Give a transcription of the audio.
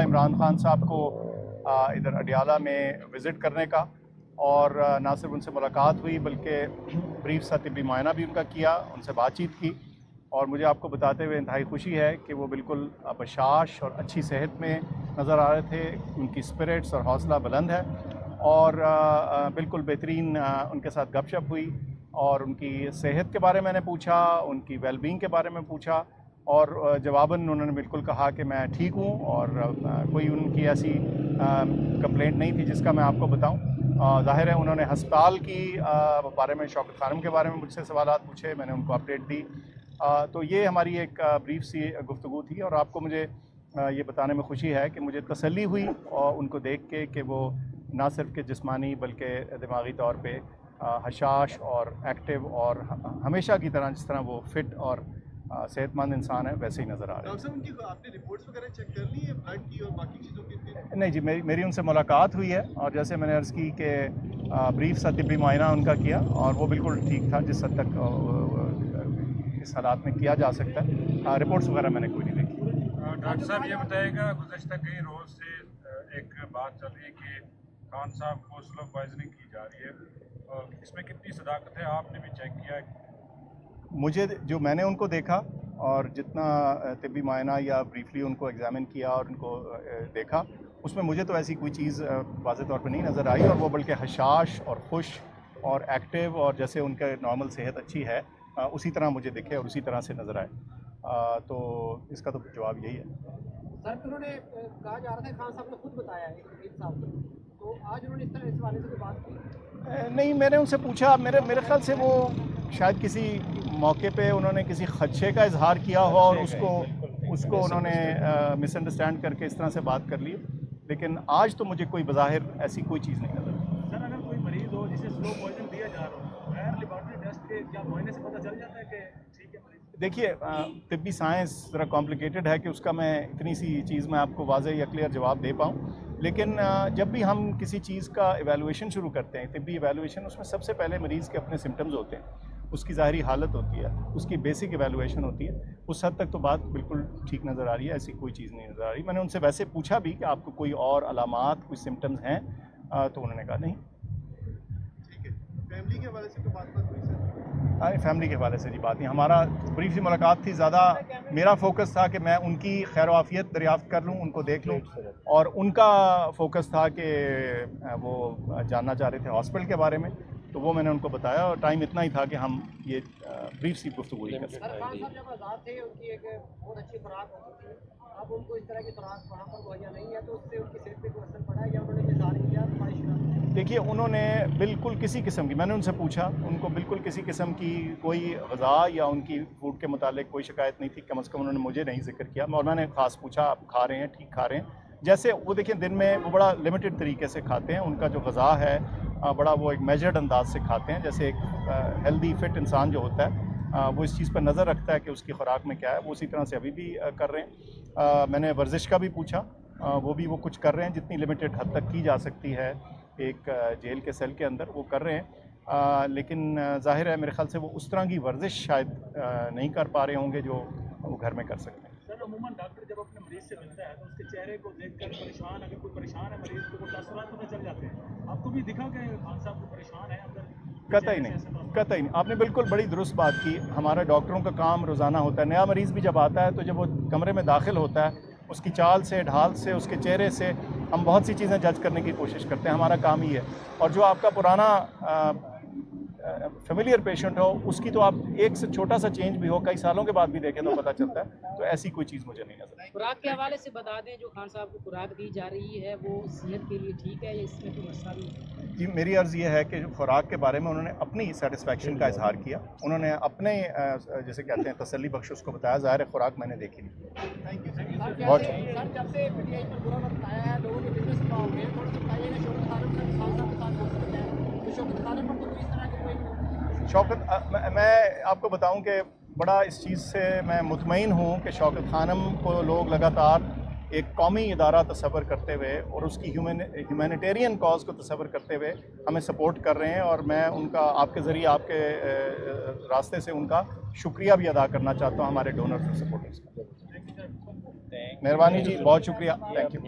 इमरान खान साहब को इधर अडियाला में विज़िट करने का, और ना सिर्फ उनसे मुलाकात हुई बल्कि ब्रीफ सा तिब्बी मुआयना भी उनका किया, उनसे बातचीत की। और मुझे आपको बताते हुए इंतहाई खुशी है कि वो बिल्कुल बशाश और अच्छी सेहत में नज़र आ रहे थे। उनकी स्पिरिट्स और हौसला बुलंद है और बिल्कुल बेहतरीन उनके साथ गपशप हुई और उनकी सेहत के बारे में मैंने पूछा, उनकी वेलबींग के बारे में पूछा, और जवाबन उन्होंने बिल्कुल कहा कि मैं ठीक हूँ और कोई उनकी ऐसी कंप्लेंट नहीं थी जिसका मैं आपको बताऊँ। ज़ाहिर है उन्होंने हस्पताल की बारे में, शौकत खानम के बारे में मुझसे सवालात पूछे, मैंने उनको अपडेट दी। तो ये हमारी एक ब्रीफ सी गुफ्तगू थी और आपको मुझे ये बताने में खुशी है कि मुझे तसल्ली हुई और उनको देख के कि वो ना सिर्फ के जिस्मानी बल्कि दिमागी तौर पे हशाश और एक्टिव और हमेशा की तरह जिस तरह वो फ़िट और सेहतमंद इंसान है वैसे ही नज़र आ रहे हैं। डॉक्टर साहब, उनकी आपने रिपोर्ट्स वगैरह चेक कर ली है ब्लड की और बाकी चीज़ों की? नहीं जी, मेरी उनसे मुलाकात हुई है और जैसे मैंने अर्ज़ की कि ब्रीफ सा तिब्बी मुआयना उनका किया और वो बिल्कुल ठीक था जिस हद तक इस हालात में किया जा सकता है। रिपोर्ट्स वगैरह मैंने कोई नहीं देखी। डॉक्टर साहब ये बताएगा, गुज़श्ता कई रोज़ से एक बात चल रही है कि खान साहब को स्लो पॉइजनिंग की जा रही है, और इसमें कितनी सदाकत है? आपने भी चेक किया है? मुझे जो मैंने उनको देखा और जितना तिब्बी मुआयना या ब्रीफली उनको एग्ज़ामिन किया और उनको देखा, उसमें मुझे तो ऐसी कोई चीज़ वाज़ेह तौर पे नहीं नज़र आई, और वो बल्कि हशाश और खुश और एक्टिव और जैसे उनका नॉर्मल सेहत अच्छी है उसी तरह मुझे दिखे और उसी तरह से नज़र आए। तो इसका तो जवाब यही है। सर, उन्होंने कहा जा रहा था, खान साहब ने खुद बताया है वकील साहब को, तो आज उन्होंने इस तरह इस वाले से कोई बात की? नहीं, मैंने उनसे पूछा, मेरे ख्याल से वो शायद किसी मौके पे उन्होंने किसी खदशे का इजहार किया हो और उसको उन्होंने मिसअंडरस्टैंड करके इस तरह से बात कर ली। लेकिन आज तो मुझे कोई बज़ाहिर ऐसी कोई चीज़ नहीं नज़र। सर, अगर कोई मरीज हो जिसे स्लो पॉइजन दिया जा रहा हो, गैर लेबोरेटरी टेस्ट के क्या मुआयने से पता चल जाता है कि ठीक है मरीज? देखिए, तिब्बी साइंस ज़रा कॉम्प्लिकेटेड है कि उसका मैं इतनी सी चीज़ में आपको वाज़ेह या क्लियर जवाब दे पाऊँ। लेकिन जब भी हम किसी चीज़ का एवेलुएशन शुरू करते हैं, तिब्बी एवेलुएशन, उसमें सबसे पहले मरीज़ के अपने सिम्टम्स होते हैं, उसकी ज़ाहरी हालत होती है, उसकी बेसिक एवेलुएशन होती है। उस हद तक तो बात बिल्कुल ठीक नज़र आ रही है, ऐसी कोई चीज़ नहीं नज़र आ रही। मैंने उनसे वैसे पूछा भी कि आपको कोई और अलामात, कोई सिम्टम्स हैं, तो उन्होंने कहा नहीं। ठीक है। फैमिली के हवाले से तो बात हुई सर? अरे फैमिली के हवाले से जी बात नहीं, हमारा ब्रीफ सी मुलाकात थी। ज़्यादा मेरा फोकस था कि मैं उनकी खैर वाफियत दरियाफ़्त कर लूँ, उनको देख लूँ, और उनका फोकस था कि वो जानना चाह रहे थे हॉस्पिटल के बारे में, तो वो मैंने उनको बताया और टाइम इतना ही था कि हम ये ब्रीफ सी गुफ्तगू ही कर सकते। सर, खान साहब जब आज़ाद थे उनकी एक बहुत अच्छी खुराक होती थी, अब उनको इस तरह की खुराक वहाँ पर मुहैया नहीं है, तो उससे उनकी सेहत पे कोई असर पड़ा है या उन्होंने इज़हार किया ख्वाहिश का? देखिए, उन्होंने बिल्कुल किसी किस्म की, मैंने उनसे पूछा, उनको बिल्कुल किसी किस्म की कोई ग़िज़ा या उनकी फूड के मुतालिक कोई शिकायत नहीं थी। कम से कम उन्होंने मुझे नहीं जिक्र किया। मैं उन्होंने ख़ास पूछा, आप खा रहे हैं, ठीक खा रहे हैं? जैसे वो देखिए, दिन में वो बड़ा लिमिटेड तरीके से खाते हैं, उनका जो ग़िज़ा है बड़ा वो एक मेजर्ड अंदाज से खाते हैं। जैसे एक हेल्दी फिट इंसान जो होता है वो इस चीज़ पर नज़र रखता है कि उसकी खुराक में क्या है, वो उसी तरह से अभी भी कर रहे हैं। मैंने वर्जिश का भी पूछा, वो भी वो कुछ कर रहे हैं जितनी लिमिटेड हद तक की जा सकती है एक जेल के सेल के अंदर, वो कर रहे हैं। लेकिन ज़ाहिर है मेरे ख्याल से वो उस तरह की वर्जिश शायद नहीं कर पा रहे होंगे जो वो घर में कर सकते हैं। सर, अमूमन डॉक्टर जब अपने मरीज से मिलता है तो उसके चेहरे को देखकर परेशान, अगर कोई परेशान है मरीज तो वो तासुरात पता चल जाते हैं। आपको भी दिखा कि खान साहब को परेशान है अंदर? कतई नहीं, कतई नहीं। आपने बिल्कुल बड़ी दुरुस्त बात की। हमारे डॉक्टरों का काम रोज़ाना होता है, नया मरीज़ भी जब आता है तो जब वो कमरे में दाखिल होता है, उसकी चाल से, ढाल से, उसके चेहरे से हम बहुत सी चीज़ें जज करने की कोशिश करते हैं, हमारा काम ही है। और जो आपका पुराना फेमिलियर पेशेंट हो, उसकी तो आप एक से छोटा सा चेंज भी हो, कई सालों के बाद भी देखें तो पता चलता है। तो ऐसी कोई चीज़ मुझे नहीं नजर। खुराक के हवाले से बता दें, जो खान साहब को खुराक दी जा रही है वो सेहत के लिए ठीक है या इसमें कोई मसला भी है? जी, मेरी अर्ज़ ये है कि जो खुराक के बारे में उन्होंने अपनी सेटिस्फेक्शन का इजहार किया, उन्होंने अपने जैसे कहते हैं तसल्ली बख्श उसको बताया। ज़ाहिर है खुराक मैंने देखी नहीं। Thank you sir. बहुत सर, जब से पीटीआई पर बुरा वक्त आया है, लोगों के बिजनेस तबाह हो गए हैं, थोड़ा सा बताइएगा शौकत खानम का खान साहब के साथ हो सकता है, तो शौकत खानम पर तो कोई इस तरह की कोई शौकत, मैं आपको बताऊं कि बड़ा इस चीज़ से मैं मुतमईन हूँ कि शौकत खानम को लोग लगातार एक कौमी इदारा तस्वर करते हुए और उसकी ह्यूमैनिटेरियन कॉज को तस्वर करते हुए हमें सपोर्ट कर रहे हैं, और मैं उनका आपके ज़रिए, आपके रास्ते से उनका शुक्रिया भी अदा करना चाहता हूँ, हमारे डोनर्स और सपोर्टर्स का। मेहरबानी जी, बहुत शुक्रिया, थैंक यू।